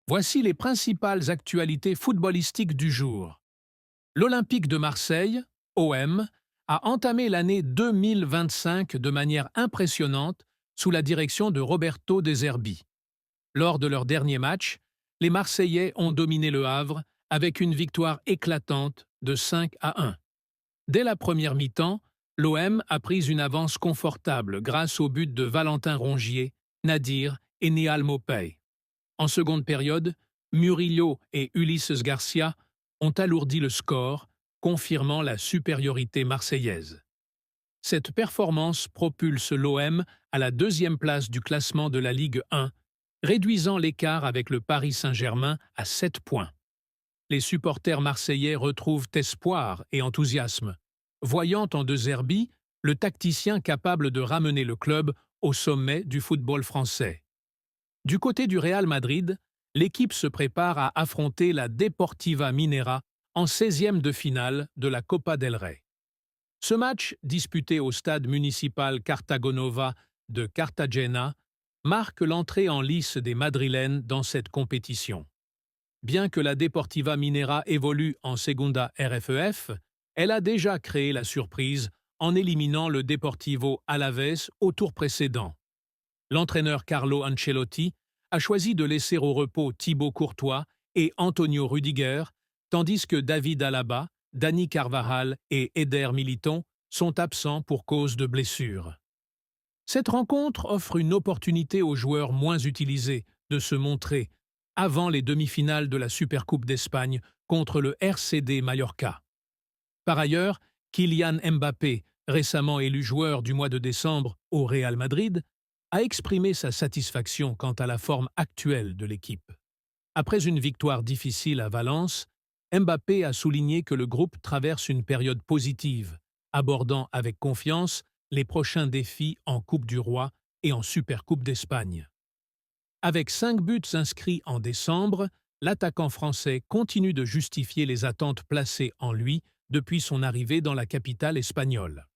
Voici les principales actualités footballistiques du jour. L'Olympique de Marseille, OM, a entamé l'année 2025 de manière impressionnante sous la direction de Roberto De Zerbi. Lors de leur dernier match, les Marseillais ont dominé le Havre avec une victoire éclatante de 5-1. Dès la première mi-temps, l'OM a pris une avance confortable grâce aux buts de Valentin Rongier, Nadir et Nihal Mopay. En seconde période, Murillo et Ulises Garcia ont alourdi le score, confirmant la supériorité marseillaise. Cette performance propulse l'OM à la deuxième place du classement de la Ligue 1, réduisant l'écart avec le Paris Saint-Germain à 7 points. Les supporters marseillais retrouvent espoir et enthousiasme, voyant en De Zerbi le tacticien capable de ramener le club au sommet du football français. Du côté du Real Madrid, l'équipe se prépare à affronter la Deportiva Minera en 16e de finale de la Copa del Rey. Ce match, disputé au stade municipal Cartagonova de Cartagena, marque l'entrée en lice des Madrilènes dans cette compétition. Bien que la Deportiva Minera évolue en Segunda RFEF, elle a déjà créé la surprise en éliminant le Deportivo Alavés au tour précédent. L'entraîneur Carlo Ancelotti a choisi de laisser au repos Thibaut Courtois et Antonio Rudiger, tandis que David Alaba, Dani Carvajal et Eder Militão sont absents pour cause de blessures. Cette rencontre offre une opportunité aux joueurs moins utilisés de se montrer avant les demi-finales de la Supercoupe d'Espagne contre le RCD Mallorca. Par ailleurs, Kylian Mbappé, récemment élu joueur du mois de décembre au Real Madrid, a exprimé sa satisfaction quant à la forme actuelle de l'équipe. Après une victoire difficile à Valence, Mbappé a souligné que le groupe traverse une période positive, abordant avec confiance les prochains défis en Coupe du Roi et en Supercoupe d'Espagne. Avec 5 buts inscrits en décembre, l'attaquant français continue de justifier les attentes placées en lui depuis son arrivée dans la capitale espagnole.